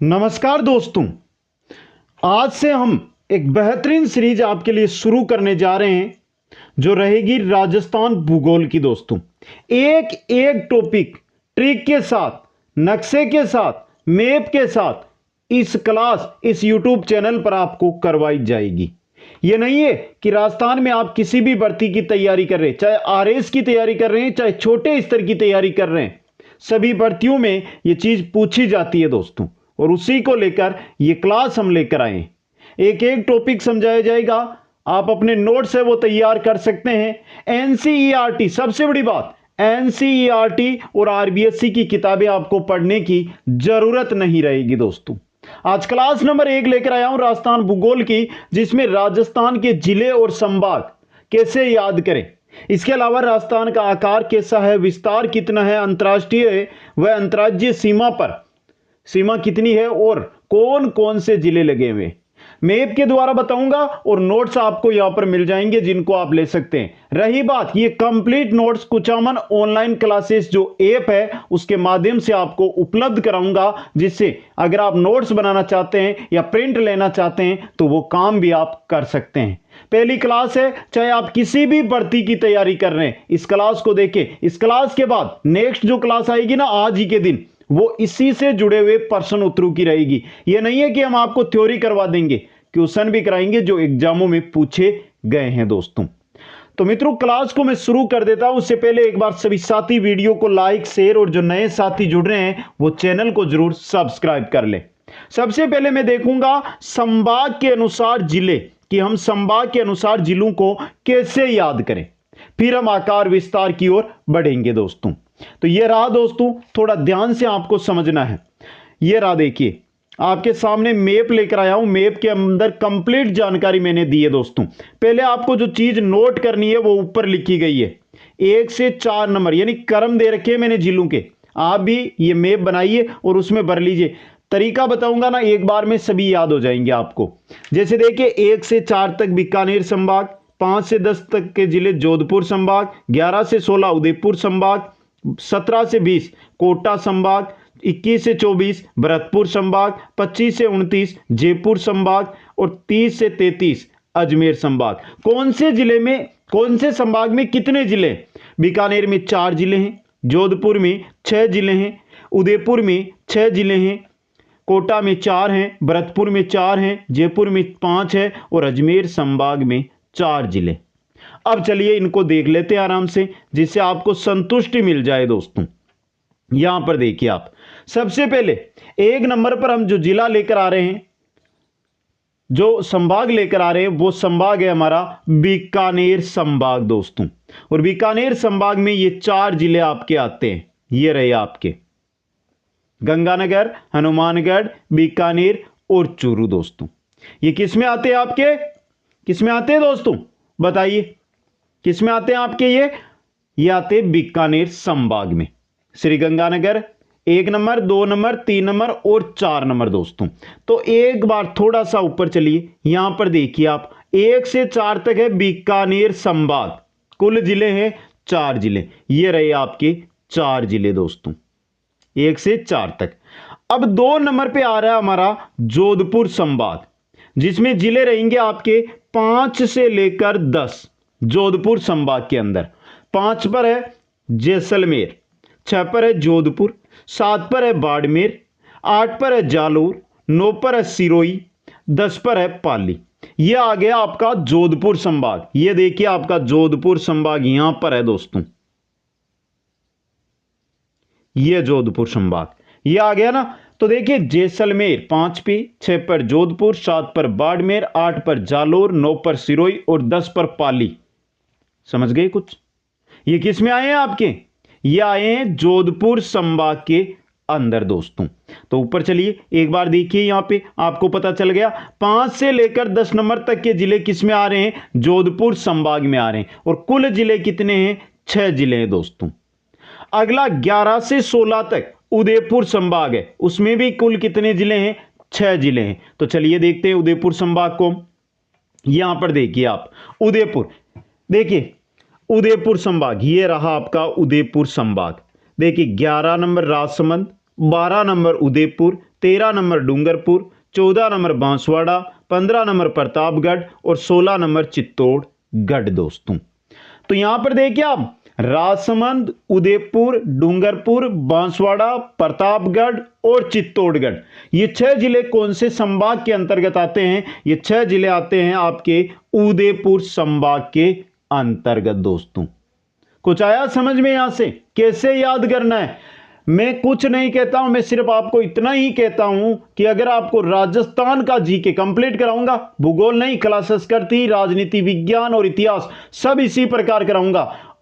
नमस्कार दोस्तों। आज से हम एक बेहतरीन सीरीज आपके लिए शुरू करने जा रहे हैं जो रहेगी राजस्थान भूगोल की। दोस्तों, एक एक टॉपिक ट्रिक के साथ, नक्शे के साथ, मैप के साथ इस क्लास, इस यूट्यूब चैनल पर आपको करवाई जाएगी। यह नहीं है कि राजस्थान में आप किसी भी भर्ती की तैयारी कर रहे हैं, चाहे आरएस की तैयारी कर रहे हैं, चाहे छोटे स्तर की तैयारी कर रहे हैं, सभी भर्तियों में यह चीज पूछी जाती है दोस्तों। और उसी को लेकर यह क्लास हम लेकर आए। एक एक टॉपिक समझाया जाएगा। आप अपने नोट्स है वो तैयार कर सकते हैं। एनसीईआरटी, सबसे बड़ी बात, एनसीईआरटी और आरबीएससी की किताबें आपको पढ़ने की जरूरत नहीं रहेगी दोस्तों। आज क्लास नंबर 1 लेकर आया हूं राजस्थान भूगोल की, जिसमें राजस्थान के जिले और संभाग कैसे याद करें, इसके अलावा राजस्थान का आकार कैसा है, विस्तार कितना है, अंतर्राष्ट्रीय है वह अंतर्राज्यीय सीमा कितनी है और कौन कौन से जिले लगे हुए, मैप के द्वारा बताऊंगा। और नोट्स आपको यहां पर मिल जाएंगे जिनको आप ले सकते हैं। रही बात ये complete notes Kuchaman online classes जो ऐप है उसके माध्यम से आपको उपलब्ध कराऊंगा, जिससे अगर आप नोट्स बनाना चाहते हैं या प्रिंट लेना चाहते हैं तो वो काम भी आप कर सकते हैं। पहली क्लास है, चाहे आप किसी भी भर्ती की तैयारी कर रहे हैं, इस क्लास को देखें। इस क्लास के बाद नेक्स्ट जो क्लास आएगी ना आज ही के दिन, वो इसी से जुड़े हुए प्रश्न उत्तरों की रहेगी। यह नहीं है कि हम आपको थ्योरी करवा देंगे, क्वेश्चन भी कराएंगे जो एग्जामों में पूछे गए हैं दोस्तों। तो मित्रों, क्लास को मैं शुरू कर देता हूं। उससे पहले एक बार सभी साथी वीडियो को लाइक, शेयर और जो नए साथी जुड़ रहे हैं वो चैनल को जरूर सब्सक्राइब कर ले। सबसे पहले मैं देखूंगा संभाग के अनुसार जिले, कि हम संभाग के अनुसार जिलों को कैसे याद करें, फिर हम आकार विस्तार की ओर बढ़ेंगे दोस्तों। तो यह रहा दोस्तों, थोड़ा ध्यान से आपको समझना है। यह रहा, देखिए आपके सामने मैप लेकर आया हूं। मैप के अंदर कंप्लीट जानकारी मैंने दी है दोस्तों। पहले आपको जो चीज नोट करनी है वो ऊपर लिखी गई है, 1 से 4 नंबर यानी क्रम दे रखे हैं मैंने जिलों के। आप भी ये मैप बनाइए और उसमें भर लीजिए। तरीका बताऊंगा ना, एक बार में सभी याद हो जाएंगे आपको। जैसे देखिए 1 से 4 तक बीकानेर संभाग, 5 से 10 तक के जिले जोधपुर संभाग, 11 से 16 उदयपुर संभाग, 17 से 20 कोटा संभाग, 21 से 24 भरतपुर संभाग, 25 से 29 जयपुर संभाग और 30 से 33 अजमेर संभाग। कौन से जिले में, कौन से संभाग में कितने जिले? बीकानेर में 4 जिले हैं, जोधपुर में 6 जिले हैं, उदयपुर में 6 जिले हैं, कोटा में 4 हैं, भरतपुर में 4 हैं, जयपुर में 5 है और अजमेर संभाग में 4 जिले। अब चलिए इनको देख लेते हैं आराम से, जिससे आपको संतुष्टि मिल जाए दोस्तों। यहां पर देखिए आप, सबसे पहले 1 नंबर पर हम जो जिला लेकर आ रहे हैं, जो संभाग लेकर आ रहे हैं, वो संभाग है हमारा बीकानेर संभाग दोस्तों। और बीकानेर संभाग में ये 4 जिले आपके आते हैं। ये रहे आपके गंगानगर, हनुमानगढ़, बीकानेर और चूरू दोस्तों। ये किस में आते हैं आपके, किस में आते हैं दोस्तों, बताइए किस में आते हैं आपके? ये आते हैं बीकानेर संभाग में। Shri Ganganagar 1 number, 2 number, 3 number और 4 नंबर दोस्तों। तो एक बार थोड़ा सा ऊपर चलिए, यहां पर देखिए आप 1 से 4 तक है बीकानेर संभाग, कुल जिले हैं 4 जिले। ये रहे आपके 4 जिले दोस्तों, 1 से 4 तक। अब 2 नंबर पे आ रहा है हमारा जोधपुर संभाग, जिसमें जिले रहेंगे आपके 5 से लेकर 10 जोधपुर संभाग के अंदर। 5 पर है जैसलमेर, 6 पर है जोधपुर, 7 पर है बाड़मेर, 8 पर है जालोर, 9 पर है सिरोही, 10 पर है पाली। यह आ गया आपका जोधपुर संभाग। यह देखिए आपका जोधपुर संभाग यहां पर है दोस्तों, यह जोधपुर संभाग यह आ गया ना। तो देखिए जैसलमेर 5 पे, 6 पर जोधपुर, 7 पर बाड़मेर, 8 पर जालोर, 9 पर सिरोही और 10 पर पाली। समझ गए कुछ? ये किस में आए हैं आपके? ये आए हैं जोधपुर संभाग के अंदर दोस्तों। तो ऊपर चलिए एक बार देखिए, यहां पे आपको पता चल गया 5 से लेकर 10 नंबर तक के जिले किस में आ रहे हैं? जोधपुर संभाग में आ रहे हैं। और कुल जिले कितने हैं? 6 जिले हैं दोस्तों। अगला 11 से 16 तक उदयपुर संभाग है, उसमें भी कुल कितने जिले हैं? 6 जिले हैं। तो चलिए देखते हैं उदयपुर संभाग को। यहां पर देखिए आप उदयपुर, देखिए उदयपुर संभाग, ये रहा आपका उदयपुर संभाग। देखिए 11 number Rajsamand, 12 number Udaipur, 13 number Dungarpur, 14 number Banswara, 15 number Pratapgarh और 16 नंबर चित्तौड़गढ़ दोस्तों। तो यहां पर देखिए आप राजसमंद, उदयपुर, डूंगरपुर, बांसवाड़ा, प्रतापगढ़ और चित्तौड़गढ़, ये 6 जिले कौन से संभाग के अंतर्गत आते हैं? ये 6 जिले आते हैं आपके उदयपुर संभाग के अंतर्गत दोस्तों। कुछ आया समझ में? यहां से कैसे याद करना है? मैं कुछ नहीं कहता हूं, मैं सिर्फ आपको इतना ही कहता हूं कि अगर आपको राजस्थान का जीके कंप्लीट कराऊंगा, भूगोल नहीं, क्लास संस्कृति, राजनीति विज्ञान और इतिहास सब इसी प्रकार कराऊंगा।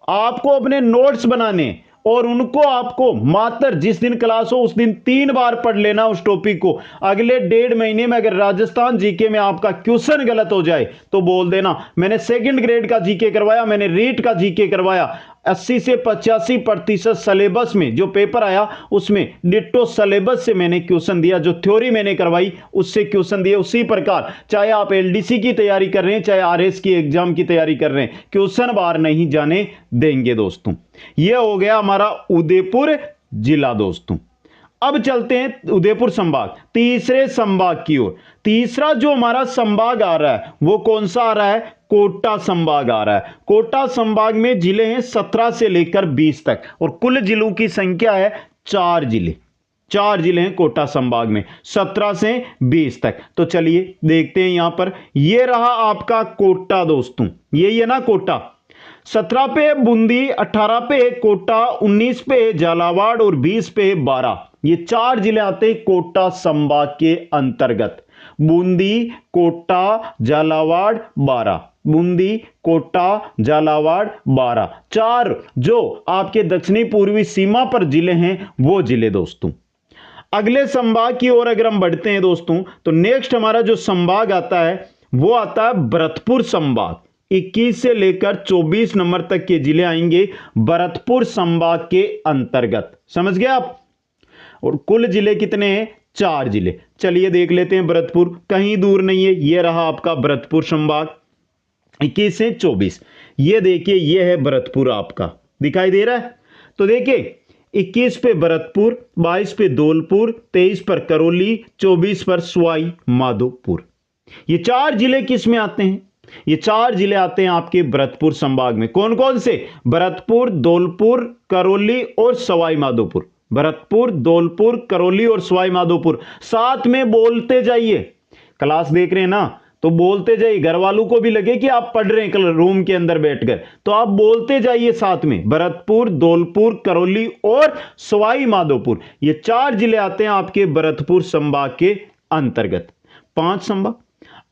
आपको अपने नोट्स बनाने और उनको आपको मात्र जिस दिन क्लास हो उस दिन 3 बार पढ़ लेना उस टॉपिक को। अगले 1.5 महीने में अगर राजस्थान जीके में आपका क्वेश्चन गलत हो जाए तो बोल देना मैंने 2nd ग्रेड का जीके करवाया, मैंने रीट का जीके करवाया। 80 से 85% सिलेबस में जो पेपर आया उसमें डिट्टो सिलेबस से मैंने क्वेश्चन दिया, जो थ्योरी मैंने करवाई उससे क्वेश्चन दिए। उसी प्रकार चाहे आप एलडीसी की तैयारी कर रहे हैं, चाहे आरएस की एग्जाम की तैयारी कर रहे हैं, क्वेश्चन बार नहीं जाने देंगे दोस्तों। यह हो गया हमारा उदयपुर जिला दोस्तों। अब चलते हैं उदयपुर संभाग, तीसरे संभाग की ओर। तीसरा जो हमारा संभाग आ रहा है वो कौन सा आ रहा है? कोटा संभाग आ रहा है। कोटा संभाग में जिले हैं 17 से लेकर 20 तक और कुल जिलों की संख्या है 4 जिले। 4 जिले हैं कोटा संभाग में 17 से 20 तक। तो चलिए देखते हैं यहां पर। यह रहा आपका कोटा दोस्तों, यही है ना कोटा। 17 पे बूंदी, 18 पे कोटा, 19 पे झालावाड़ और 20 पे बारां। ये 4 जिले आते हैं कोटा संभाग के अंतर्गत। बूंदी, कोटा, झालावाड़, बारां। बूंदी, कोटा, झालावाड़, बारां, 4 जो आपके दक्षिणी पूर्वी सीमा पर जिले हैं वो जिले दोस्तों। अगले संभाग की ओर अगर हम बढ़ते हैं दोस्तों तो नेक्स्ट हमारा जो संभाग आता है वो आता है भरतपुर संभाग। 21 से लेकर 24 नंबर तक के जिले आएंगे भरतपुर संभाग के अंतर्गत। समझ गए आप? और कुल जिले कितने हैं? 4 जिले। चलिए देख लेते हैं भरतपुर, कहीं दूर नहीं है। यह रहा आपका भरतपुर संभाग 21 से 24। ये देखिए ये है भरतपुर, आपका दिखाई दे रहा है। तो देखिए 21 पे भरतपुर, 22 पे धौलपुर, 23 पर करौली, 24 पर सवाई माधोपुर। ये 4 जिले किस में आते हैं? ये 4 जिले आते हैं आपके भरतपुर संभाग में। कौन कौन से? भरतपुर, धौलपुर, करौली और सवाई माधोपुर। भरतपुर, धौलपुर, करौली और सवाई माधोपुर। साथ में बोलते जाइए, क्लास देख रहे हैं ना तो बोलते जाइए, घर वालों को भी लगे कि आप पढ़ रहे हैं रूम के अंदर बैठकर, तो आप बोलते जाइए साथ में। भरतपुर, धौलपुर, करौली और सवाई माधोपुर, ये 4 जिले आते हैं आपके भरतपुर संभाग के अंतर्गत। 5 संभाग।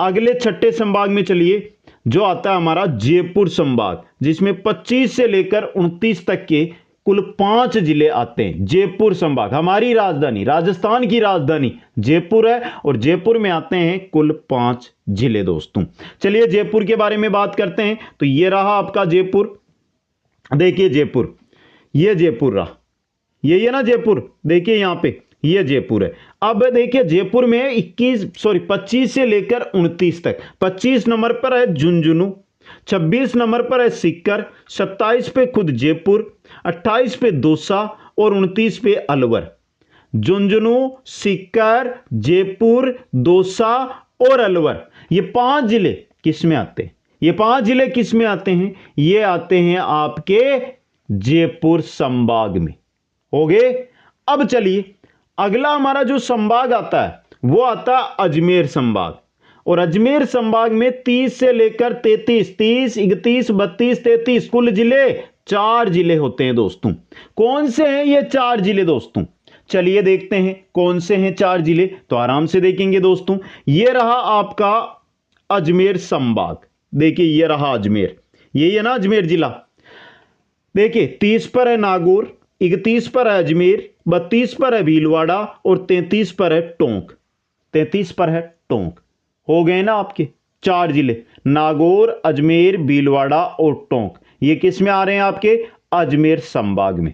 अगले 6ठे संभाग में चलिए, जो आता है हमारा जयपुर संभाग, जिसमें 25 से लेकर 29 तक के कुल 5 जिले आते हैं। जयपुर संभाग, हमारी राजधानी, राजस्थान की राजधानी जयपुर है और जयपुर में आते हैं कुल 5 जिले दोस्तों। चलिए जयपुर के बारे में बात करते हैं। तो ये रहा आपका जयपुर। देखिए जयपुर, ये जयपुर रहा, यही है ना जयपुर। देखिए यहां पे ये जयपुर है। अब देखिए जयपुर में 25 से लेकर 29 तक। 25 नंबर पर है झुंझुनू, 26 नंबर पर है सीकर, 27 पे खुद जयपुर, 28 पे दौसा और 29 पे अलवर। झुंझुनू, सीकर, जयपुर, दौसा और अलवर, ये 5 जिले किस में आते हैं? ये 5 जिले किस में आते हैं? ये आते हैं आपके जयपुर संभाग में। हो गए। अब चलिए अगला हमारा जो संभाग आता है वो आता है अजमेर संभाग। और अजमेर संभाग में 30 से लेकर 33, 30, 31, 32, 33 कुल जिले 4 जिले होते हैं दोस्तों। कौन से हैं ये 4 जिले दोस्तों? चलिए देखते हैं कौन से हैं 4 जिले, तो आराम से देखेंगे दोस्तों। ये रहा आपका अजमेर संभाग। देखिए ये रहा अजमेर, यही है ना अजमेर जिला। देखिए 30 पर है नागौर, 31 पर है अजमेर, 32 पर है भीलवाड़ा और 33 पर है टोंक। 33 पर है टोंक। हो गए ना आपके 4 जिले, नागौर, अजमेर, भीलवाड़ा और टोंक। ये किस में आ रहे हैं? आपके अजमेर संभाग में।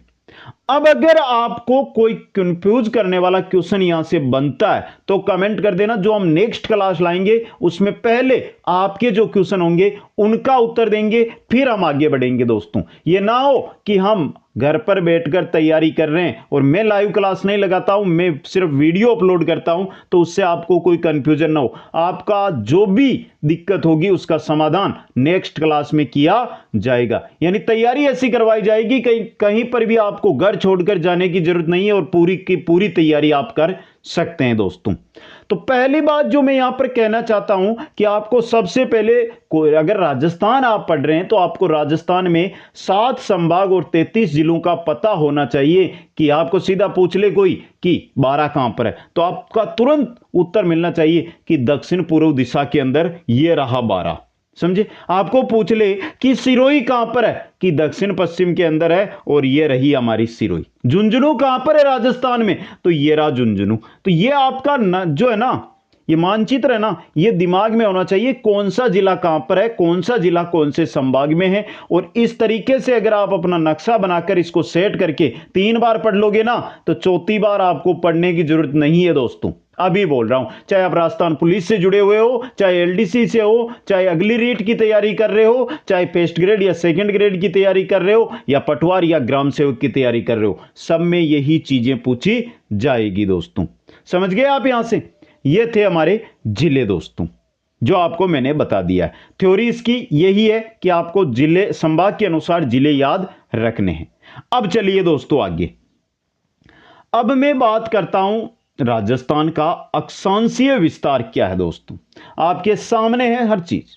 अब अगर आपको कोई कंफ्यूज करने वाला क्वेश्चन यहां से बनता है तो कमेंट कर देना, जो हम नेक्स्ट क्लास लाएंगे उसमें पहले आपके जो क्वेश्चन होंगे उनका उत्तर देंगे, फिर हम आगे बढ़ेंगे दोस्तों। ये ना हो कि हम घर पर बैठकर तैयारी कर रहे हैं और मैं लाइव क्लास नहीं लगाता हूं, मैं सिर्फ वीडियो अपलोड करता हूं, तो उससे आपको कोई कंफ्यूजन ना हो। आपका जो भी दिक्कत होगी उसका समाधान नेक्स्ट क्लास में किया जाएगा। यानी तैयारी ऐसी करवाई जाएगी कहीं कहीं पर भी आपको घर छोड़कर जाने की जरूरत नहीं है और पूरी की पूरी तैयारी आप कर सकते हैं दोस्तों। तो पहली बात जो मैं यहां पर कहना चाहता हूं कि आपको सबसे पहले अगर राजस्थान आप पढ़ रहे हैं तो आपको राजस्थान में 7 संभाग और 33 जिलों का पता होना चाहिए। कि आपको सीधा पूछ ले कोई कि 12 कहां पर है, तो आपका तुरंत उत्तर मिलना चाहिए कि दक्षिण पूर्व दिशा के अंदर यह रहा 12। समझे? आपको पूछ ले कि सिरोही कहां पर है, कि दक्षिण पश्चिम के अंदर है और ये रही हमारी सिरोही। झुंझुनू कहां पर है राजस्थान में, तो ये रहा झुंझुनू। तो ये आपका जो है ना, ये मानचित्र है ना, ये दिमाग में होना चाहिए कौन सा जिला कहां पर है, कौन सा जिला कौन से संभाग में है। और इस तरीके से अगर आप अपना नक्शा बनाकर इसको सेट करके 3 बार पढ़ लोगे ना, तो चौथी बार आपको पढ़ने की जरूरत नहीं है दोस्तों। अभी बोल रहा हूं, चाहे आप राजस्थान पुलिस से जुड़े हुए हो, चाहे एलडीसी से हो, चाहे अगली रीट की तैयारी कर रहे हो, चाहे पेस्ट ग्रेड या सेकंड ग्रेड की तैयारी कर रहे हो, या पटवार या ग्राम सेवक की तैयारी कर रहे हो, सब में यही चीजें पूछी जाएगी दोस्तों। समझ गए आप? यहां से ये थे हमारे जिले दोस्तों, जो आपको मैंने बता दिया है। थ्योरी इसकी यही है कि आपको जिले संभाग के अनुसार जिले याद रखने हैं। अब चलिए दोस्तों आगे। अब मैं बात करता हूं राजस्थान का अक्षांशीय विस्तार क्या है दोस्तों। आपके सामने है हर चीज,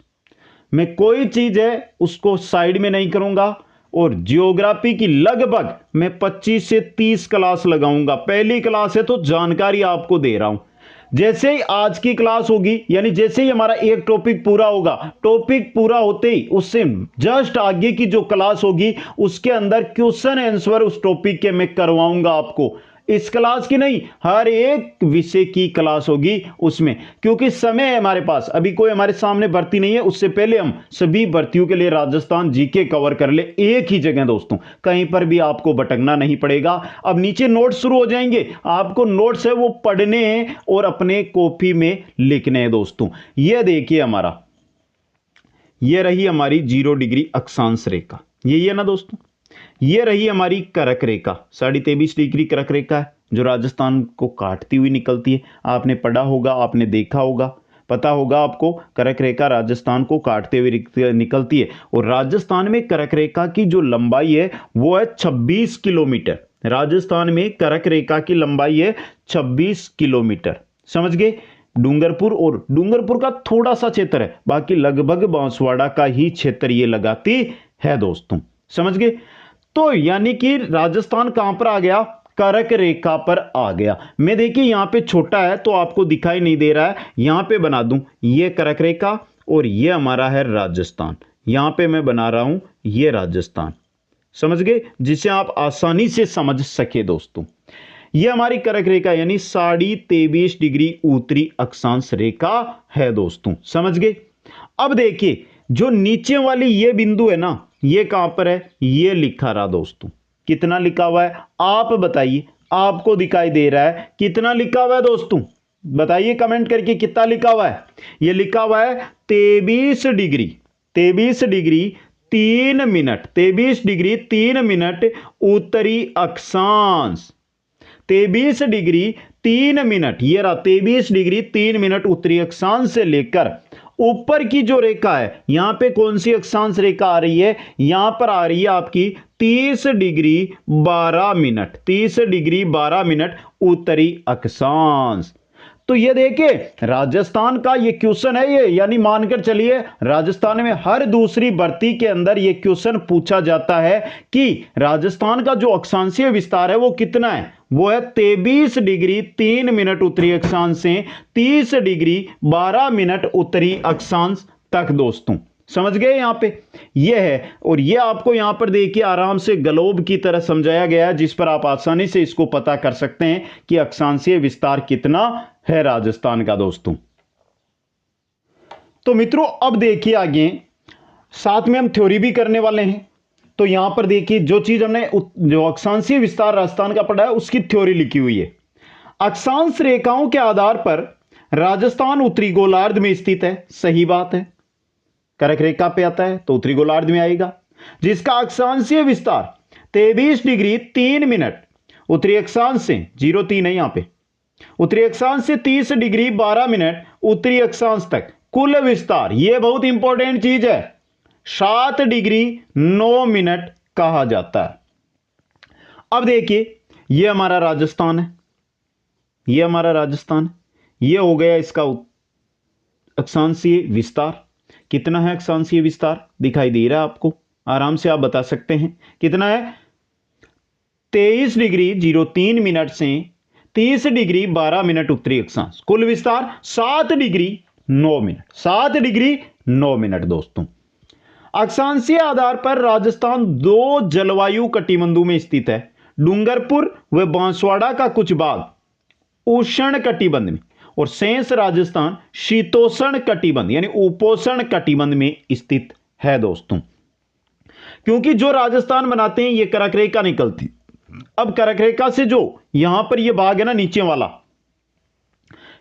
मैं कोई चीज है उसको साइड में नहीं करूंगा। और जियोग्राफी की लगभग मैं 25 से 30 क्लास लगाऊंगा। पहली क्लास है तो जानकारी आपको दे रहा हूं। जैसे ही आज की क्लास होगी, यानी जैसे ही हमारा एक टॉपिक पूरा होगा, टॉपिक पूरा होते ही उससे जस्ट आगे की जो क्लास होगी उसके अंदर क्वेश्चन आंसर उस टॉपिक के मैं करवाऊंगा आपको। इस क्लास की नहीं, हर एक विषय की क्लास होगी उसमें, क्योंकि समय है हमारे पास। अभी कोई हमारे सामने भर्ती नहीं है, उससे पहले हम सभी भर्तियों के लिए राजस्थान जीके कवर कर ले एक ही जगह दोस्तों। कहीं पर भी आपको भटकना नहीं पड़ेगा। अब नीचे नोट्स शुरू हो जाएंगे, आपको नोट्स है वो पढ़ने हैं और अपने कॉपी में लिखने हैं दोस्तों। यह देखिए हमारा, यह रही हमारी 0 डिग्री अक्षांश रेखा, यही है ना दोस्तों। ये रही हमारी करक रेखा, 23.5 डिग्री करक रेखा है जो राजस्थान को काटती हुई निकलती है। आपने पढ़ा होगा, आपने देखा होगा, पता होगा आपको, करक रेखा राजस्थान को काटते हुए निकलती है। और राजस्थान में करक रेखा की जो लंबाई है वो है 26 किलोमीटर। राजस्थान में करक रेखा की लंबाई है 26 किलोमीटर। समझ गए? डूंगरपुर का थोड़ा सा क्षेत्र है, बाकी लगभग बांसवाड़ा का ही क्षेत्र ये लगाती है दोस्तों। समझ गए? तो यानी कि राजस्थान कहां पर आ गया? करक रेखा पर आ गया। मैं देखिए यहां पे छोटा है तो आपको दिखाई नहीं दे रहा है, यहां पे बना दूं, ये करक रेखा और ये हमारा है राजस्थान। यहां पे मैं बना रहा हूं ये राजस्थान। समझ गए? जिसे आप आसानी से समझ सके दोस्तों। ये हमारी करक रेखा यानी 23.5 डिग्री उत्तरी अक्षांश रेखा है दोस्तों। समझ गए? अब देखिए जो नीचे वाली ये बिंदु है ना, ये कहां पर है? ये लिखा रहा दोस्तों। कितना लिखा हुआ है आप बताइए? आपको दिखाई दे रहा है कितना लिखा हुआ है दोस्तों? बताइए कमेंट करके कितना लिखा हुआ है। ये लिखा हुआ है 23 डिग्री 3 मिनट 23 डिग्री 3 मिनट उत्तरी अक्षांश। 23 डिग्री 3 मिनट, ये रहा 23 डिग्री 3 मिनट उत्तरी अक्षांश से लेकर ऊपर की जो रेखा है, यहां पे कौन सी अक्षांश रेखा आ रही है? यहां पर आ रही है आपकी 30 डिग्री 12 मिनट 30 डिग्री 12 मिनट उत्तरी अक्षांश। तो ये देखिए राजस्थान का ये क्वेश्चन है ये, यानी मानकर चलिए राजस्थान में हर दूसरी भर्ती के अंदर ये क्वेश्चन पूछा जाता है कि राजस्थान का जो अक्षांशीय विस्तार है वो कितना है? वो है 23 डिग्री 3 मिनट उत्तरी अक्षांश से 30 डिग्री 12 मिनट उत्तरी अक्षांश तक दोस्तों। समझ गए? यहां पे ये है, और ये आपको यहां पर देखिए आराम से ग्लोब की तरह समझाया गया है, जिस पर आप आसानी से इसको पता कर सकते हैं कि अक्षांशीय विस्तार कितना है राजस्थान का दोस्तों। तो मित्रों अब देखिए आगे, साथ में हम थ्योरी भी करने वाले हैं। तो यहां पर देखिए जो चीज हमने जो अक्षांशीय विस्तार राजस्थान का पढ़ा है उसकी थ्योरी लिखी हुई है। अक्षांश रेखाओं के आधार पर राजस्थान उत्तरी गोलार्ध में स्थित है। सही बात है, करक रेखा पे आता है तो उत्तरी गोलार्ध में आएगा, जिसका अक्षांशीय विस्तार 23 डिग्री 3 मिनट उत्तरी अक्षांश से, 03 है यहां पे, उत्तरी अक्षांश से 30 डिग्री 12 मिनट उत्तरी अक्षांश तक कुल विस्तार, यह बहुत इंपॉर्टेंट चीज है, 7 डिग्री 9 मिनट कहा जाता है। अब देखिए यह हमारा राजस्थान है, यह हमारा राजस्थान, यह हो गया इसका अक्षांशीय विस्तार। कितना है अक्षांशीय विस्तार, दिखाई दे रहा है आपको, आराम से आप बता सकते हैं कितना है। 23 डिग्री 03 मिनट से 30 डिग्री 12 मिनट उत्तरी अक्षांश, कुल विस्तार 7 डिग्री 9 मिनट, 7 डिग्री 9 मिनट दोस्तों। अक्षांशीय आधार पर राजस्थान दो जलवायु कटिबंधों में स्थित है, डूंगरपुर व बांसवाड़ा का कुछ भाग उष्ण कटिबंध में और शेष राजस्थान शीतोष्ण कटिबंध यानी उपोष्ण कटिबंध में स्थित है दोस्तों। क्योंकि जो राजस्थान बनाते हैं ये कर्क रेखा निकलती, अब कर्क रेखा से जो यहां पर ये भाग है ना नीचे वाला,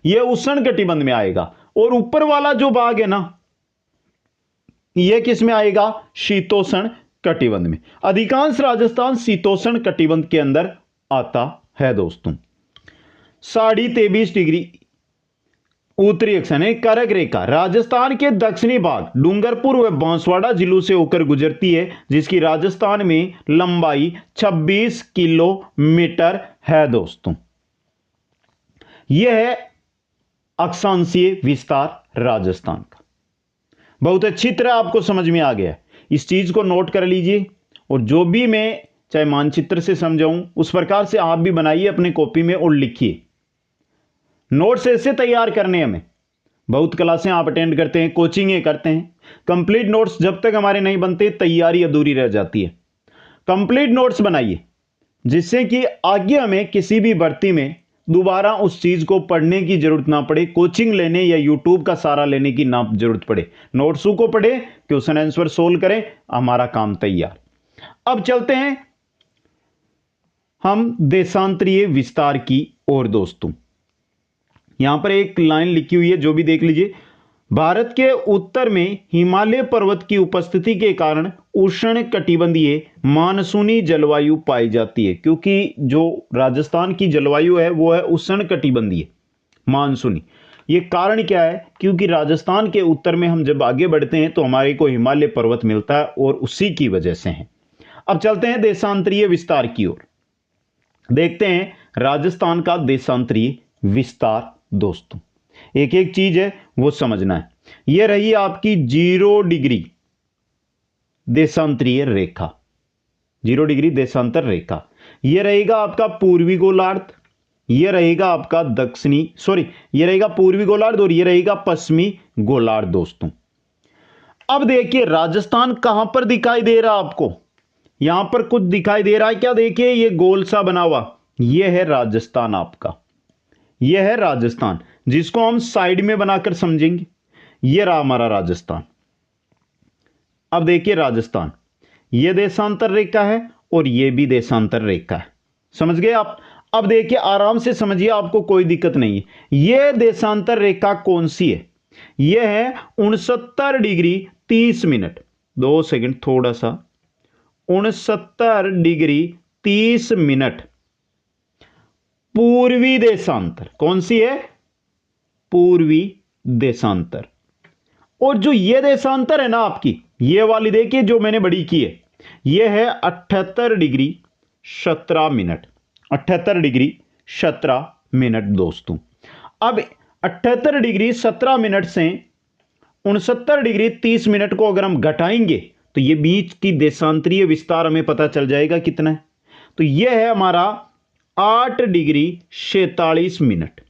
ये उष्ण कटिबंध में आएगा, और ऊपर वाला जो भाग है ना ये किस में आएगा, शीतोष्ण कटिबंध में। अधिकांश राजस्थान शीतोष्ण कटिबंध के अंदर आता है दोस्तों। 23.5 डिग्री उत्तरी अक्षांश कर्क रेखा राजस्थान के दक्षिणी भाग डूंगरपुर व बांसवाड़ा जिलों से होकर गुजरती है, जिसकी राजस्थान में लंबाई 26 किलोमीटर है दोस्तों। यह है अक्षांशीय विस्तार राजस्थान का। बहुत अच्छी तरह आपको समझ में आ गया, इस चीज को नोट कर लीजिए, और जो भी मैं चाहे मानचित्र से समझाऊं उस प्रकार से आप भी बनाइए अपने कॉपी में और लिखिए। नोट्स ऐसे तैयार करने हमें, बहुत क्लासें आप अटेंड करते हैं, कोचिंगें करते हैं, कंप्लीट नोट्स जब तक हमारे नहीं बनते तैयारी अधूरी रह जाती है। कंप्लीट नोट्स बनाइए जिससे कि आगे हमें किसी भी भर्ती में दोबारा उस चीज को पढ़ने की जरूरत ना पड़े, कोचिंग लेने या यूट्यूब का सहारा लेने की ना जरूरत पड़े। नोट्सों को पढ़े, क्वेश्चन आंसर सोल्व करें, हमारा काम तैयार। अब चलते हैं हम देशांतरीय विस्तार की ओर दोस्तों। यहां पर एक लाइन लिखी हुई है, जो भी देख लीजिए। भारत के उत्तर में हिमालय पर्वत की उपस्थिति के कारण उष्ण कटिबंधीय मानसूनी जलवायु पाई जाती है, क्योंकि जो राजस्थान की जलवायु है वो है उष्ण कटिबंधीय मानसूनी। ये कारण क्या है, क्योंकि राजस्थान के उत्तर में हम जब आगे बढ़ते हैं तो हमारे को हिमालय पर्वत मिलता है और उसी की वजह से है। अब चलते हैं देशांतरीय विस्तार की ओर, देखते हैं राजस्थान का देशांतरीय विस्तार दोस्तों। एक एक चीज है वो समझना है। यह रही आपकी 0 डिग्री देशांतरीय रेखा, 0 डिग्री देशांतर रेखा। यह रहेगा आपका पूर्वी गोलार्ध, यह रहेगा आपका यह रहेगा पूर्वी गोलार्ध और यह रहेगा पश्चिमी गोलार्ध दोस्तों। अब देखिए राजस्थान कहां पर दिखाई दे रहा आपको, यहां पर कुछ दिखाई दे रहा है क्या, देखिए ये गोल सा बना हुआ, यह है राजस्थान आपका, यह है राजस्थान जिसको हम साइड में बनाकर समझेंगे। यह रहा हमारा राजस्थान। अब देखिए राजस्थान, यह देशांतर रेखा है और यह भी देशांतर रेखा है, समझ गए आप। अब देखिए आराम से समझिए, आपको कोई दिक्कत नहीं है। यह देशांतर रेखा कौन सी है, यह है 69 डिग्री 30 मिनट, 2 सेकंड थोड़ा सा, 69 डिग्री 30 मिनट पूर्वी देशांतर। कौन सी है, पूर्वी देशांतर। और जो ये देशांतर है ना आपकी, ये वाली देखिए जो मैंने बड़ी की है, ये है 78 डिग्री 17 मिनट, 78 डिग्री 17 मिनट दोस्तों। अब 78 डिग्री 17 मिनट से 69 डिग्री 30 मिनट को अगर हम घटाएंगे तो ये बीच की देशांतरीय विस्तार हमें पता चल जाएगा कितना है। तो यह है हमारा 8 डिग्री 46 मिनट।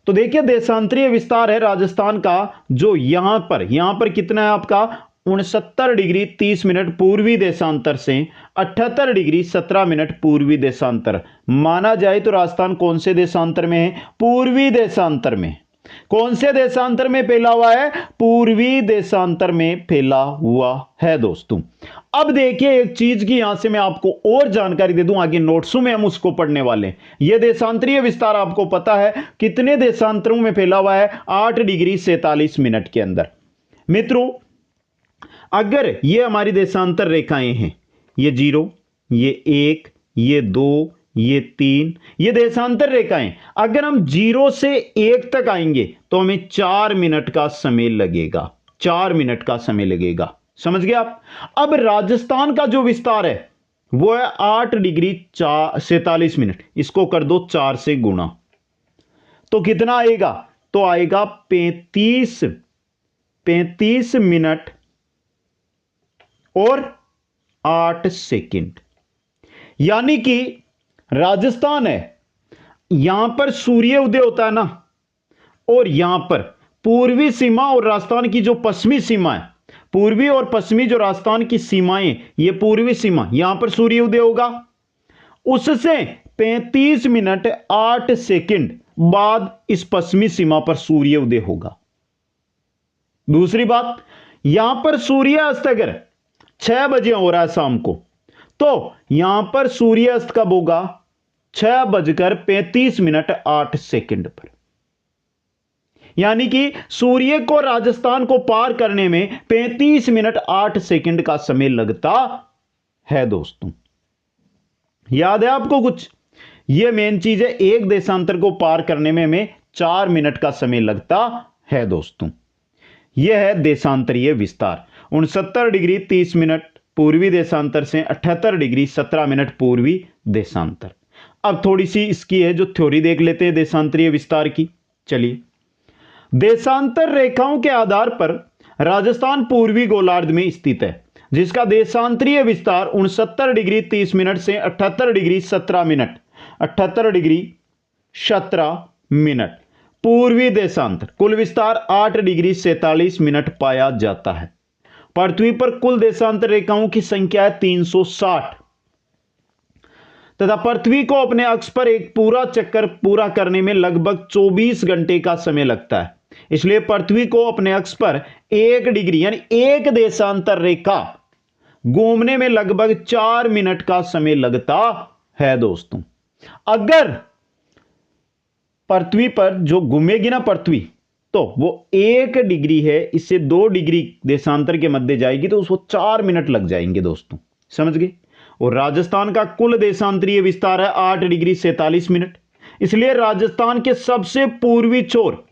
तो देखिए देशांतरीय विस्तार है राजस्थान का, जो यहां पर कितना है आपका 69 डिग्री 30 मिनट पूर्वी देशांतर से 78 डिग्री 17 मिनट पूर्वी देशांतर। माना जाए तो राजस्थान कौन से देशांतर में है, पूर्वी देशांतर में। कौन से देशांतर में फैला हुआ है, पूर्वी देशांतर में फैला हुआ है दोस्तों। अब देखिए एक चीज की यहां से मैं आपको और जानकारी दे दूं, आगे नोट्सों में हम उसको पढ़ने वाले हैं। यह देशांतरीय विस्तार आपको पता है कितने देशांतरों में फैला हुआ है, 8 डिग्री 47 मिनट के अंदर। मित्रों अगर ये हमारी देशांतर रेखाएं हैं, ये 0, ये 1, ये 2, ये 3, ये देशांतर रेखाएं। अगर हम 0 से 1 तक आएंगे तो हमें 4 मिनट का समय लगेगा, 4 मिनट का समय लगेगा। समझ गए आप? अब राजस्थान का जो विस्तार है वो है 8 डिग्री 47 मिनट। इसको कर दो 4 से गुणा, तो कितना आएगा? तो आएगा 35 मिनट और 8 सेकंड। यानी कि राजस्थान है, यहां पर सूर्य उदय होता है ना, और यहां पर पूर्वी सीमा और राजस्थान की जो पश्चिमी सीमा है, पूर्वी और पश्चिमी जो राजस्थान की सीमाएं, ये पूर्वी सीमा, यहां पर सूर्य उदय होगा, उससे 35 मिनट 8 सेकंड बाद इस पश्चिमी सीमा पर सूर्य उदय होगा। दूसरी बात, यहां पर सूर्यास्त अगर 6 बजे हो रहा है शाम को, तो यहां पर सूर्यास्त कब होगा? 6:35 8 सेकंड पर। यानी कि सूर्य को राजस्थान को पार करने में 35 मिनट 8 सेकंड का समय लगता है दोस्तों। याद है आपको कुछ? यह मेन चीज है, एक देशांतर को पार करने में हमें 4 मिनट का समय लगता है दोस्तों। यह है देशांतरीय विस्तार। 69 डिग्री 30 मिनट पूर्वी देशांतर से 78 डिग्री 17 मिनट पूर्वी देशांतर। अब थोड़ी सी इसकी है जो थ्योरी देख लेते हैं देशांतरीय विस्तार की। चलिए, देशांतर रेखाओं के आधार पर राजस्थान पूर्वी गोलार्ध में स्थित है, जिसका देशांतरीय विस्तार 69 डिग्री 30 मिनट से 78 डिग्री 17 मिनट, 78 डिग्री 17 मिनट पूर्वी देशांतर। कुल विस्तार 8 डिग्री 47 मिनट पाया जाता है। पृथ्वी पर कुल देशांतर रेखाओं की संख्या है 360 तथा पृथ्वी को अपने अक्ष पर एक पूरा चक्कर पूरा करने में लगभग 24 घंटे का समय लगता है। इसलिए पृथ्वी को अपने अक्ष पर 1 डिग्री यानी एक देशांतर रेखा घूमने में लगभग 4 मिनट का समय लगता है दोस्तों। अगर पृथ्वी पर जो घूमेगी ना पृथ्वी, तो वो 1 डिग्री है, इससे 2 डिग्री देशांतर के मध्य जाएगी, तो उसको 4 मिनट लग जाएंगे दोस्तों। समझ गए? और राजस्थान का कुल देशांतरीय विस्तार है 8 डिग्री 47 मिनट। इसलिए राजस्थान के सबसे पूर्वी छोर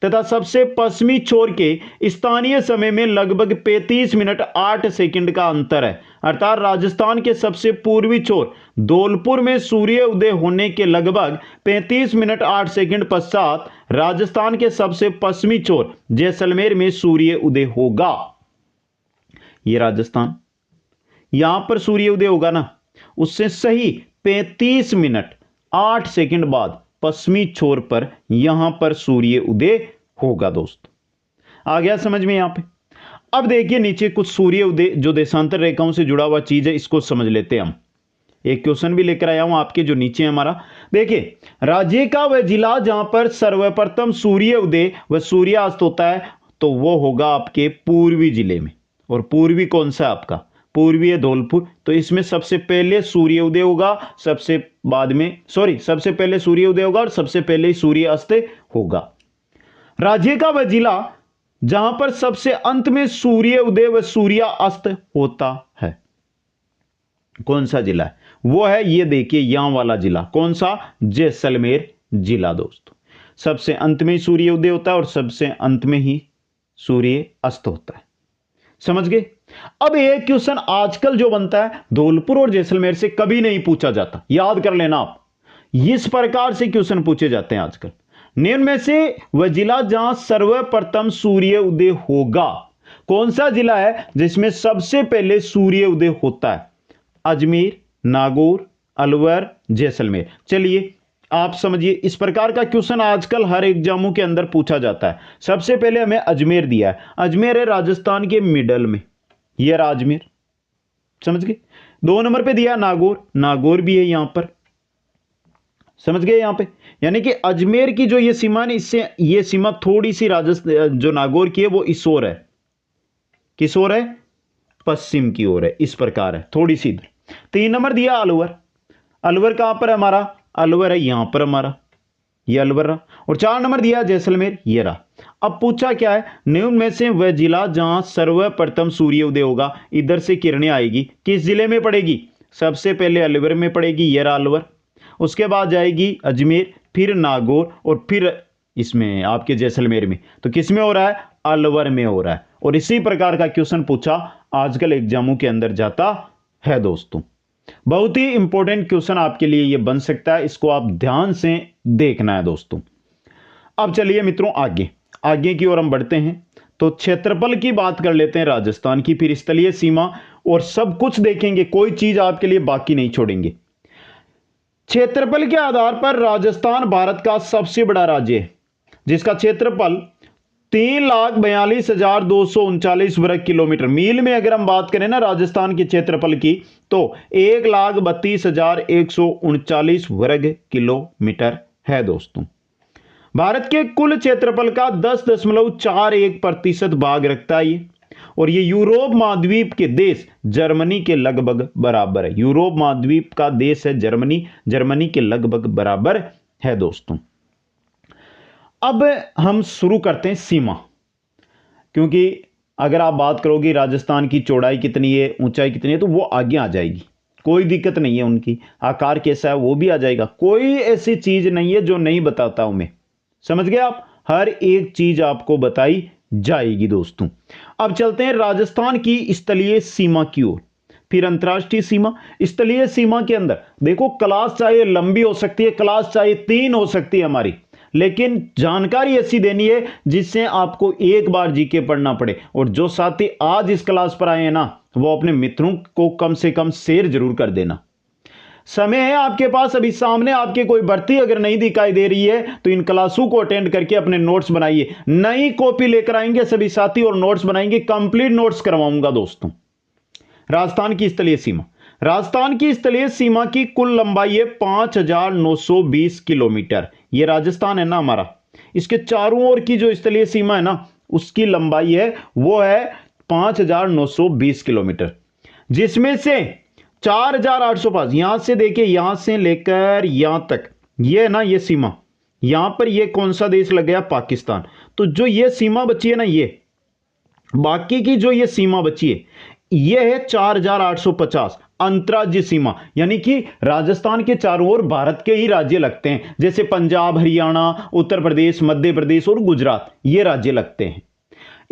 तथा सबसे पश्चिमी छोर के स्थानीय समय में लगभग 35 मिनट 8 सेकंड का अंतर है। अर्थात राजस्थान के सबसे पूर्वी छोर धौलपुर में सूर्य उदय होने के लगभग 35 मिनट 8 सेकंड पश्चात राजस्थान के सबसे पश्चिमी छोर जैसलमेर में सूर्य उदय होगा। यह राजस्थान, यहां पर सूर्य उदय होगा ना, उससे सही 35 मिनट 8 सेकंड बाद पश्चिमी छोर पर यहां पर सूर्य उदय होगा दोस्तों। आ गया समझ में यहां पे? अब देखिए नीचे कुछ सूर्य उदय जो देशांतर रेखाओं से जुड़ा हुआ चीज है, इसको समझ लेते हैं हम। एक क्वेश्चन भी लेकर आया हूं आपके जो नीचे है हमारा। देखिए, राज्य का वह जिला जहां पर सर्वप्रथम सूर्य उदय व सूर्यास्त होता है, तो वो होगा आपके पूर्वी जिले में। और पूर्वी कौन सा आपका? पूर्वी है धौलपुर। तो इसमें सबसे पहले सूर्य उदय होगा, सबसे पहले सूर्य उदय होगा और सबसे पहले सूर्य अस्त होगा। राज्य का वह जिला जहां पर सबसे अंत में सूर्य उदय व सूर्य अस्त होता है, कौन सा जिला है? वो है, ये देखिए यहां वाला जिला। कौन सा? जैसलमेर जिला दोस्तों। सबसे अंत में सूर्य उदय होता है और सबसे अंत में ही सूर्य अस्त होता है। समझ गए? अब एक क्वेश्चन आजकल जो बनता है धौलपुर और जैसलमेर से कभी नहीं पूछा जाता, याद कर लेना आप। इस प्रकार से क्वेश्चन पूछे जाते हैं आजकल। निम्न में से वह जिला जहां सर्वप्रथम सूर्य उदय होगा, कौन सा जिला है जिसमें सबसे पहले सूर्य उदय होता है? अजमेर, नागौर, अलवर, जैसलमेर। चलिए आप समझिए, इस प्रकार का क्वेश्चन आजकल हर एग्जामों के अंदर पूछा जाता है। सबसे पहले हमें अजमेर दिया है। अजमेर है राजस्थान के मिडल में, यह अजमेर। समझ गए? 2 नंबर पे दिया नागौर, नागौर भी है यहां पर। समझ गए? यहां पे यानी कि अजमेर की जो ये सीमा है, इससे ये सीमा थोड़ी सी राजस्थान जो नागौर की है वो इस ओर है। किस ओर है? पश्चिम की ओर है। इस प्रकार है, थोड़ी सी इधर। 3 नंबर दिया अलवर। अलवर कहां पर है हमारा? अलवर है यहां पर हमारा, ये अलवर रहा। और 4 नंबर दिया जैसलमेर, ये रहा। अब पूछा क्या है, निम्न में से वह जिला जहां सर्वप्रथम सूर्योदय होगा, इधर से किरणें आएगी, किस जिले में पड़ेगी? सबसे पहले अलवर में पड़ेगी, ये रहा अलवर। उसके बाद जाएगी अजमेर, फिर नागौर और फिर इसमें आपके जैसलमेर में। तो किस में हो रहा है? अलवर में हो रहा है। और इसी प्रकार का क्वेश्चन पूछा आजकल एग्जामों के अंदर जाता है दोस्तों। बहुत ही इंपॉर्टेंट क्वेश्चन आपके लिए यह बन सकता है, इसको आप ध्यान से देखना है दोस्तों। अब चलिए मित्रों आगे की ओर हम बढ़ते हैं। तो क्षेत्रफल की बात कर लेते हैं राजस्थान की, फिर स्थलीय सीमा और सब कुछ देखेंगे, कोई चीज आपके लिए बाकी नहीं छोड़ेंगे। क्षेत्रफल के आधार पर राजस्थान भारत का सबसे बड़ा राज्य है, जिसका क्षेत्रफल 3,42,239 वर्ग किलोमीटर। मील में अगर हम बात करें ना राजस्थान के क्षेत्रफल की, तो 1,32,139 वर्ग किलोमीटर है दोस्तों। भारत के कुल क्षेत्रफल का 10.41% भाग रखता है ये, और ये यूरोप महाद्वीप के देश जर्मनी के लगभग बराबर है। यूरोप महाद्वीप का देश है जर्मनी के लगभग बराबर है दोस्तों। अब हम शुरू करते हैं सीमा, क्योंकि अगर आप बात करोगे राजस्थान की चौड़ाई कितनी है, ऊंचाई कितनी है, तो वो आगे आ जाएगी, कोई दिक्कत नहीं है। उनकी आकार कैसा है वो भी आ जाएगा, कोई ऐसी चीज नहीं है जो नहीं बताता हूं मैं। समझ गए आप? हर एक चीज आपको बताई जाएगी दोस्तों। अब चलते हैं राजस्थान की स्थलीय सीमा की ओर, फिर अंतर्राष्ट्रीय सीमा। स्थलीय सीमा के अंदर देखो, क्लास चाहे लंबी हो सकती है, क्लास चाहे 3 हो सकती है हमारी, लेकिन जानकारी ऐसी देनी है जिससे आपको एक बार जीके पढ़ना पड़े। और जो साथी आज इस क्लास पर आए हैं ना, वो अपने मित्रों को कम से कम शेयर जरूर कर देना। समय है आपके पास, अभी सामने आपके कोई भर्ती अगर नहीं दिखाई दे रही है तो इन क्लासों को अटेंड करके अपने नोट्स बनाइए। नई कॉपी लेकर आएंगे सभी साथी और नोट्स बनाएंगे, कंप्लीट नोट्स करवाऊंगा दोस्तों। राजस्थान की स्थलीय सीमा, राजस्थान की स्थलीय सीमा की कुल लंबाई है 5,920 किलोमीटर। ये राजस्थान है ना हमारा, इसके चारों ओर की जो स्थलीय सीमा है ना, उसकी लंबाई है वो है 5,920 किलोमीटर, जिसमें से 4,805 यहां से देखिए, यहां से लेकर यहां तक ये है ना, ये सीमा, यहां पर ये कौन सा देश लग गया? पाकिस्तान। तो जो ये सीमा बची है ना, ये बाकी की जो ये सीमा बची है, ये है 4,850 अंतर्राज्यीय सीमा, यानी कि राजस्थान के चारों ओर भारत के ही राज्य लगते हैं, जैसे पंजाब, हरियाणा, उत्तर प्रदेश, मध्य प्रदेश और गुजरात, ये राज्य लगते हैं।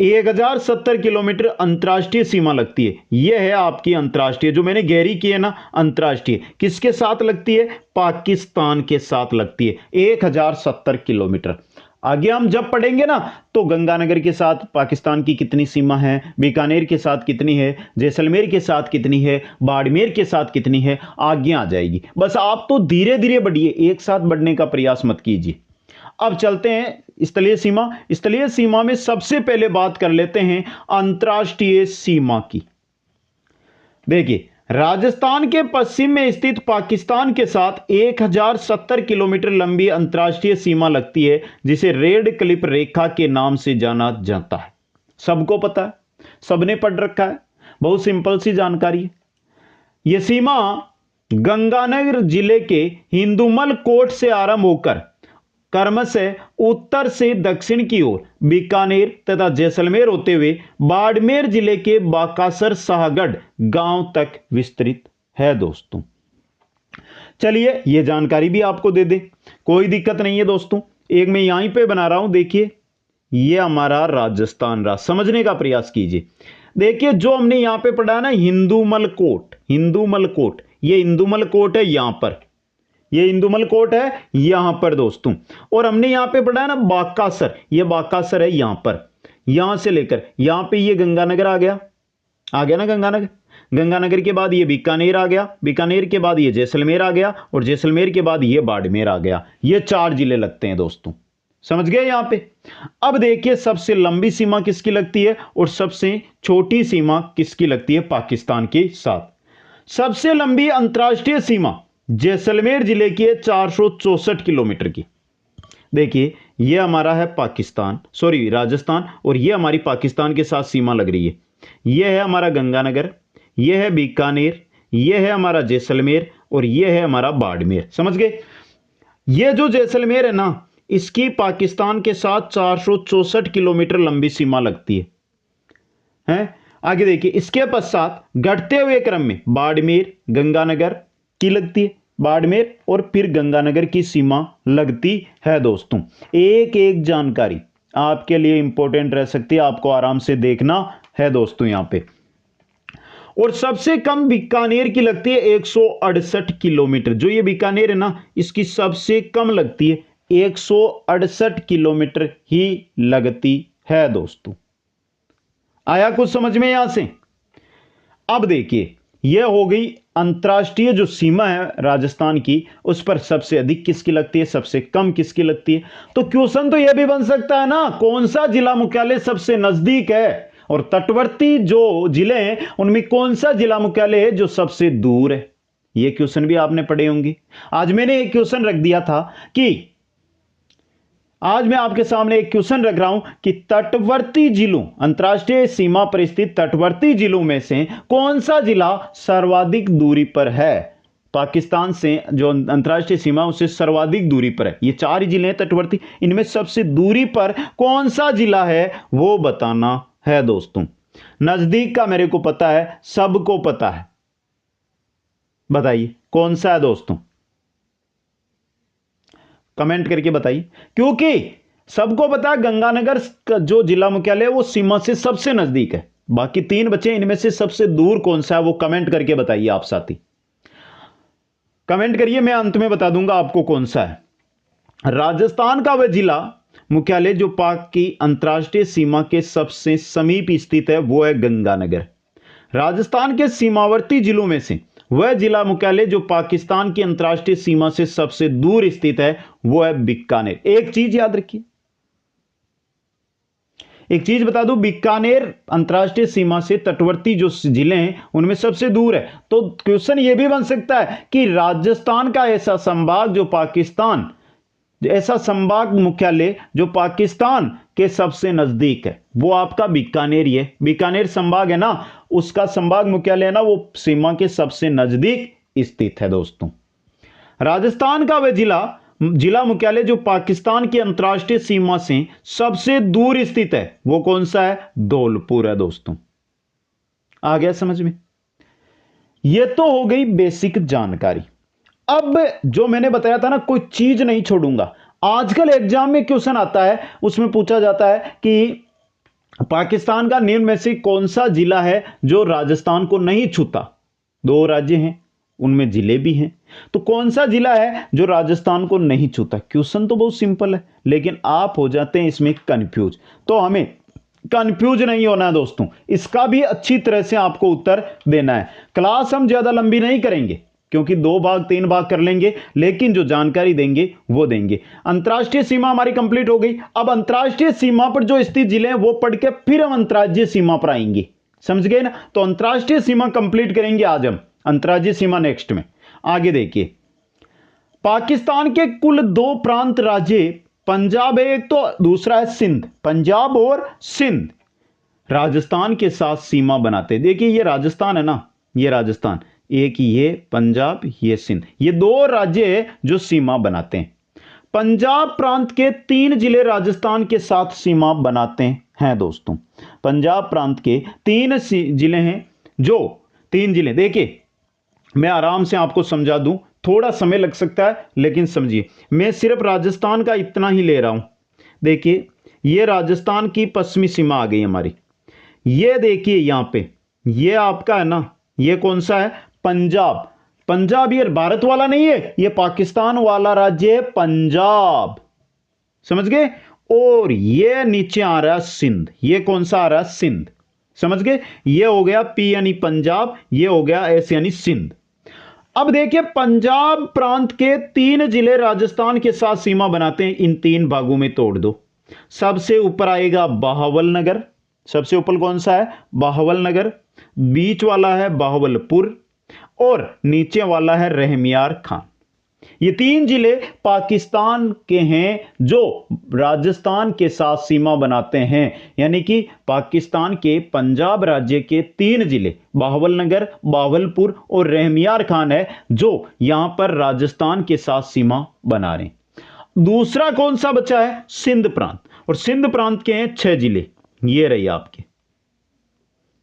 1,070 किलोमीटर अंतर्राष्ट्रीय सीमा लगती है। यह है आपकी अंतर्राष्ट्रीय, जो मैंने गहरी की है ना, अंतर्राष्ट्रीय किसके साथ लगती है? पाकिस्तान के साथ लगती है, 1,070 किलोमीटर। आगे हम जब पढ़ेंगे ना, तो गंगानगर के साथ पाकिस्तान की कितनी सीमा है, बीकानेर के साथ कितनी है, जैसलमेर के साथ कितनी है, बाड़मेर के साथ कितनी है, आगे आ जाएगी। बस आप तो धीरे धीरे बढ़िए, एक साथ बढ़ने का प्रयास मत कीजिए। अब चलते हैं स्थलीय सीमा। स्थलीय सीमा में सबसे पहले बात कर लेते हैं अंतर्राष्ट्रीय सीमा की। देखिए, राजस्थान के पश्चिम में स्थित पाकिस्तान के साथ 1,070 किलोमीटर लंबी अंतर्राष्ट्रीय सीमा लगती है, जिसे रेड क्लिफ रेखा के नाम से जाना जाता है। सबको पता है, सबने पढ़ रखा है, बहुत सिंपल सी जानकारी है। यह सीमा गंगानगर जिले के हिंदुमल कोट से आरंभ होकर क्रमशः उत्तर से दक्षिण की ओर बीकानेर तथा जैसलमेर होते हुए बाड़मेर जिले के बाकासर शाहगढ़ गांव तक विस्तृत है दोस्तों। चलिए यह जानकारी भी आपको दे दें, कोई दिक्कत नहीं है दोस्तों। एक मैं यहीं पे बना रहा हूं, देखिए यह हमारा राजस्थान रहा, समझने का प्रयास कीजिए। देखिए जो हमने यहां पे पढ़ा ना, हिंदुमल कोट, हिंदुमल कोट, ये हिंदुमल कोट है यहां पर, ये इंदुमल कोट है यहां पर दोस्तों। और हमने यहां पे पढ़ा है ना बाकासर, ये बाकासर है यहां पर, यहां से लेकर यहां पे ये गंगानगर आ गया ना गंगानगर। गंगानगर के बाद ये बीकानेर आ गया, बीकानेर के बाद ये जैसलमेर आ गया, और जैसलमेर के बाद ये बाड़मेर आ गया। ये 4 जिले लगते हैं दोस्तों, समझ गए यहां पे। अब देखिए सबसे लंबी सीमा किसकी लगती है और सबसे छोटी सीमा किसकी लगती है पाकिस्तान के साथ। सबसे लंबी अंतर्राष्ट्रीय सीमा जैसलमेर जिले की है 464 किलोमीटर की। देखिए ये हमारा है पाकिस्तान, सॉरी राजस्थान, और ये हमारी पाकिस्तान के साथ सीमा लग रही है। ये है हमारा गंगानगर, ये है बीकानेर, ये है हमारा जैसलमेर, और ये है हमारा बाड़मेर। समझ गए? ये जो जैसलमेर है ना, इसकी पाकिस्तान के साथ 464 किलोमीटर लंबी सीमा लगती है। आगे देखिए, इसके पश्चात घटते हुए क्रम में बाड़मेर, गंगानगर की लगती है, बाड़मेर और फिर गंगानगर की सीमा लगती है दोस्तों। एक एक जानकारी आपके लिए इंपॉर्टेंट रह सकती है, आपको आराम से देखना है दोस्तों यहां पे। और सबसे कम बीकानेर की लगती है 168 किलोमीटर। जो ये बीकानेर है ना, इसकी सबसे कम लगती है 168 किलोमीटर ही लगती है दोस्तों। आया कुछ समझ में यहां से? अब देखिए, यह हो गई अंतर्राष्ट्रीय जो सीमा है राजस्थान की, उस पर सबसे अधिक किसकी लगती है, सबसे कम किसकी लगती है। तो क्वेश्चन तो यह भी बन सकता है ना, कौन सा जिला मुख्यालय सबसे नजदीक है, और तटवर्ती जो जिले हैं उनमें कौन सा जिला मुख्यालय है जो सबसे दूर है। यह क्वेश्चन भी आपने पढ़े होंगे। आज मैंने एक क्वेश्चन रख दिया था कि आज मैं आपके सामने एक क्वेश्चन रख रहा हूं कि तटवर्ती जिलों, अंतर्राष्ट्रीय सीमा पर स्थित तटवर्ती जिलों में से कौन सा जिला सर्वाधिक दूरी पर है, पाकिस्तान से जो अंतर्राष्ट्रीय सीमा उससे सर्वाधिक दूरी पर है। ये 4 ही जिले हैं तटवर्ती, इनमें सबसे दूरी पर कौन सा जिला है वो बताना है दोस्तों। नजदीक का मेरे को पता है, सबको पता है, बताइए कौन सा है दोस्तों, कमेंट करके बताइए। क्योंकि सबको पता है गंगानगर का जो जिला मुख्यालय है वो सीमा से सबसे नजदीक है। बाकी 3 बचे, इनमें से सबसे दूर कौन सा है वो कमेंट करके बताइए। आप साथी कमेंट करिए, मैं अंत में बता दूंगा आपको कौन सा है। राजस्थान का वह जिला मुख्यालय जो पाक की अंतर्राष्ट्रीय सीमा के सबसे समीप स्थित है वो है गंगानगर। राजस्थान के सीमावर्ती जिलों में से वह जिला मुख्यालय जो पाकिस्तान की अंतर्राष्ट्रीय सीमा से सबसे दूर स्थित है वो है बीकानेर। एक चीज याद रखिए, एक चीज बता दूं, बीकानेर अंतर्राष्ट्रीय सीमा से तटवर्ती जो जिले हैं उनमें सबसे दूर है। तो क्वेश्चन यह भी बन सकता है कि राजस्थान का ऐसा संभाग जो पाकिस्तान, ऐसा संभाग मुख्यालय जो पाकिस्तान के सबसे नजदीक है वो आपका बीकानेर ही है। बीकानेर संभाग है ना, उसका संभाग मुख्यालय है ना, वो सीमा के सबसे नजदीक स्थित है दोस्तों। राजस्थान का वह जिला मुख्यालय जो पाकिस्तान की अंतर्राष्ट्रीय सीमा से सबसे दूर स्थित है वो कौन सा है, धौलपुर है दोस्तों। आ गया समझ में? यह तो हो गई बेसिक जानकारी। अब जो मैंने बताया था ना, कोई चीज नहीं छोड़ूंगा। आजकल एग्जाम में क्वेश्चन आता है, उसमें पूछा जाता है कि पाकिस्तान का निम्न में से कौन सा जिला है जो राजस्थान को नहीं छूता। 2 राज्य हैं, उनमें जिले भी हैं, तो कौन सा जिला है जो राजस्थान को नहीं छूता। क्वेश्चन तो बहुत सिंपल है, लेकिन आप हो जाते हैं इसमें कंफ्यूज। तो हमें कंफ्यूज नहीं होना है दोस्तों, इसका भी अच्छी तरह से आपको उत्तर देना है। क्लास हम ज्यादा लंबी नहीं करेंगे क्योंकि 2 भाग 3 भाग कर लेंगे, लेकिन जो जानकारी देंगे वो देंगे। अंतर्राष्ट्रीय सीमा हमारी कंप्लीट हो गई। अब अंतर्राष्ट्रीय सीमा पर जो स्थित जिले हैं वो पढ़ के फिर हम अंतर्राज्यीय सीमा पर आएंगे। समझ गए ना? तो अंतर्राष्ट्रीय सीमा कंप्लीट करेंगे आज हम, अंतर्राज्यीय सीमा नेक्स्ट में। आगे देखिए, पाकिस्तान के कुल 2 प्रांत राज्य पंजाब है एक, तो दूसरा है सिंध। पंजाब और सिंध राजस्थान के साथ सीमा बनाते हैं। देखिए ये राजस्थान है ना, ये राजस्थान, एक ये पंजाब, ये सिंध, ये 2 राज्य है जो सीमा बनाते हैं। पंजाब प्रांत के 3 जिले राजस्थान के साथ सीमा बनाते हैं दोस्तों। पंजाब प्रांत के 3 जिले हैं, जो 3 जिले, देखिए मैं आराम से आपको समझा दूं, थोड़ा समय लग सकता है लेकिन समझिए, मैं सिर्फ राजस्थान का इतना ही ले रहा हूं। देखिए ये राजस्थान की पश्चिमी सीमा आ गई हमारी। ये देखिए यहां पे, ये आपका है ना, ये कौन सा है, पंजाब। पंजाब ये भारत वाला नहीं है, ये पाकिस्तान वाला राज्य है पंजाब। समझ गए? और ये नीचे आ रहा है सिंध, ये कौन सा आ रहा है, सिंध। समझ गए? ये हो गया पी यानी पंजाब, ये हो गया एस यानी सिंध। अब देखिए पंजाब प्रांत के 3 जिले राजस्थान के साथ सीमा बनाते हैं। इन 3 भागों में तोड़ दो। सबसे ऊपर आएगा बाहवलनगर, सबसे ऊपर कौन सा है, बाहवलनगर। बीच वाला है बाहवलपुर और नीचे वाला है रहमियार खान। ये 3 जिले पाकिस्तान के हैं जो राजस्थान के साथ सीमा बनाते हैं। यानी कि पाकिस्तान के पंजाब राज्य के 3 जिले बाहवलनगर, बावलपुर और रहमियार खान है जो यहां पर राजस्थान के साथ सीमा बना रहे हैं। दूसरा कौन सा बचा है? सिंध प्रांत। और सिंध प्रांत के हैं 6 जिले, ये रही आपके,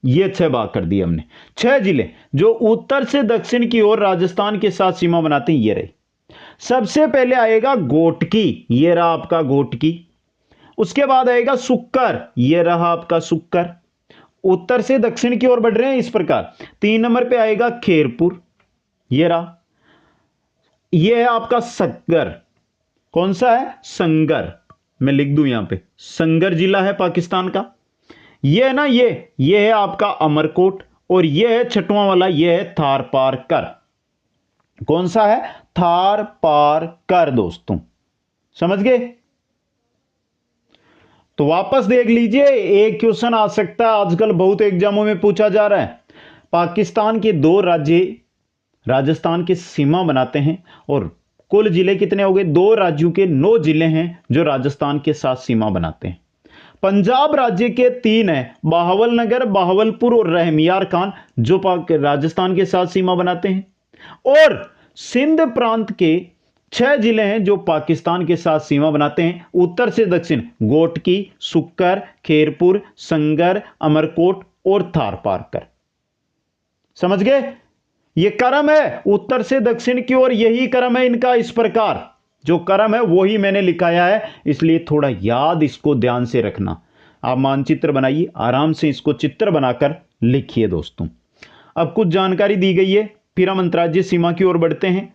ये 6 भाग कर दिए हमने। 6 जिले जो उत्तर से दक्षिण की ओर राजस्थान के साथ सीमा बनाते हैं, ये रहे। सबसे पहले आएगा गोटकी, ये रहा आपका गोटकी। उसके बाद आएगा सुक्कर, ये रहा आपका सुक्कर। उत्तर से दक्षिण की ओर बढ़ रहे हैं इस प्रकार। 3 नंबर पे आएगा खेरपुर, ये रहा। ये है आपका संगर, कौन सा है? संगर, मैं लिख दूं यहां पे, संगर जिला है पाकिस्तान का। ये है ना, ये है आपका अमरकोट। और ये है छठवां वाला, ये है थार पार कर। कौन सा है? थार पार कर दोस्तों, समझ गए? तो वापस देख लीजिए, एक क्वेश्चन आ सकता है, आजकल बहुत एग्जामों में पूछा जा रहा है। पाकिस्तान के 2 राज्य राजस्थान की सीमा बनाते हैं और कुल जिले कितने हो गए? 2 राज्यों के 9 जिले हैं जो राजस्थान के साथ सीमा बनाते हैं। पंजाब राज्य के 3 हैं, बहावलनगर, बहावलपुर और रहमियार खान, जो राजस्थान के साथ सीमा बनाते हैं। और सिंध प्रांत के 6 जिले हैं जो पाकिस्तान के साथ सीमा बनाते हैं, उत्तर से दक्षिण, गोटकी, सुक्कर, खेरपुर, संगर, अमरकोट और थार पारकर। समझ गए? ये क्रम है उत्तर से दक्षिण की ओर, यही क्रम है इनका। इस प्रकार जो क्रम है वही मैंने लिखाया है, इसलिए थोड़ा याद इसको ध्यान से रखना। आप मानचित्र बनाइए, आराम से इसको चित्र बनाकर लिखिए दोस्तों। अब कुछ जानकारी दी गई है, फिर हम अंतर्राज्यीय सीमा की ओर बढ़ते हैं।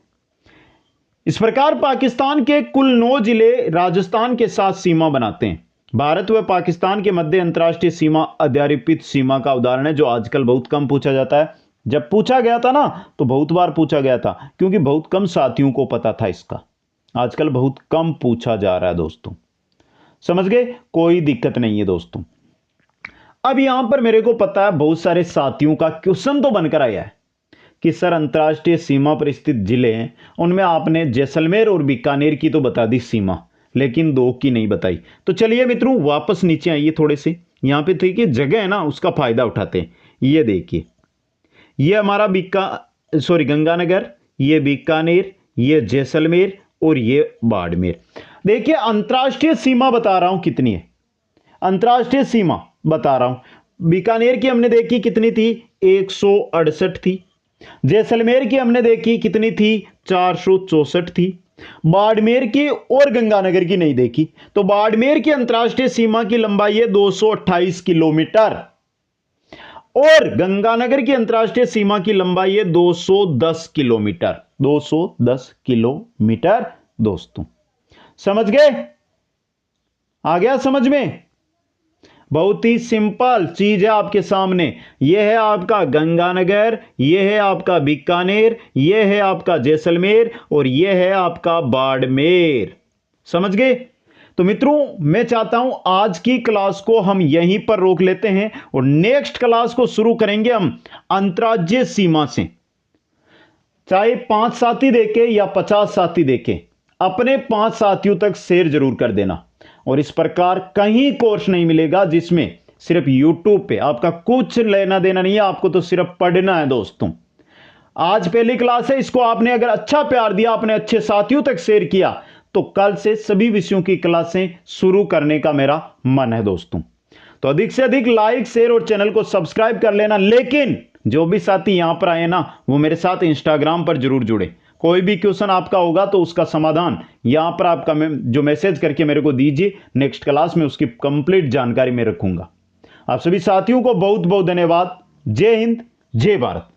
इस प्रकार पाकिस्तान के कुल 9 जिले राजस्थान के साथ सीमा बनाते हैं। भारत व पाकिस्तान के मध्य अंतर्राष्ट्रीय सीमा अध्यारोपित सीमा का उदाहरण है, जो आजकल बहुत कम पूछा जाता है। जब पूछा गया था ना, तो बहुत बार पूछा गया था, क्योंकि बहुत कम साथियों को पता था इसका। आजकल बहुत कम पूछा जा रहा है दोस्तों, समझ गए? कोई दिक्कत नहीं है दोस्तों। अब यहां पर मेरे को पता है बहुत सारे साथियों का क्वेश्चन तो बनकर आया है कि सर अंतर्राष्ट्रीय सीमा पर स्थित जिले हैं, उनमें आपने जैसलमेर और बीकानेर की तो बता दी सीमा, लेकिन 2 की नहीं बताई। तो चलिए मित्रों, वापस नीचे आइए थोड़े से। यहां पे देखिए जगह है ना, उसका फायदा उठाते हैं। ये देखिए, ये हमारा गंगानगर, ये बीकानेर, ये जैसलमेर और ये बाड़मेर। देखिए अंतर्राष्ट्रीय सीमा बता रहा हूं कितनी है, अंतर्राष्ट्रीय सीमा बता रहा हूं। बीकानेर की हमने देखी कितनी थी? 168 थी। जैसलमेर की हमने देखी कितनी थी? 464 थी। बाड़मेर की और गंगानगर की नहीं देखी। तो बाड़मेर की अंतर्राष्ट्रीय सीमा की लंबाई है 228 किलोमीटर और गंगानगर की अंतर्राष्ट्रीय सीमा की लंबाई है 210 किलोमीटर। 210 किलोमीटर दोस्तों, समझ गए? आ गया समझ में? बहुत ही सिंपल चीज है आपके सामने। यह है आपका गंगानगर, यह है आपका बीकानेर, यह है आपका जैसलमेर और यह है आपका बाड़मेर। समझ गए? तो मित्रों, मैं चाहता हूं आज की क्लास को हम यहीं पर रोक लेते हैं और नेक्स्ट क्लास को शुरू करेंगे हम अंतर्राज्यीय सीमा से। चाहे 5 साथी देके या 50 साथी देके, अपने 5 साथियों तक शेयर जरूर कर देना। और इस प्रकार कहीं कोर्स नहीं मिलेगा जिसमें सिर्फ YouTube पे आपका कुछ लेना देना नहीं है, आपको तो सिर्फ पढ़ना है दोस्तों। आज पहली क्लास है, इसको आपने अगर अच्छा प्यार दिया, आपने अच्छे साथियों तक शेयर किया, तो कल से सभी विषयों की क्लासें शुरू करने का मेरा मन है दोस्तों। तो अधिक से अधिक लाइक, शेयर और चैनल को सब्सक्राइब कर लेना। लेकिन जो भी साथी यहां पर आए ना, वो मेरे साथ इंस्टाग्राम पर जरूर जुड़े। कोई भी क्वेश्चन आपका होगा तो उसका समाधान यहां पर आपका जो मैसेज करके मेरे को दीजिए, नेक्स्ट क्लास में उसकी कंप्लीट जानकारी मैं रखूंगा। आप सभी साथियों को बहुत बहुत धन्यवाद। जय हिंद, जय भारत।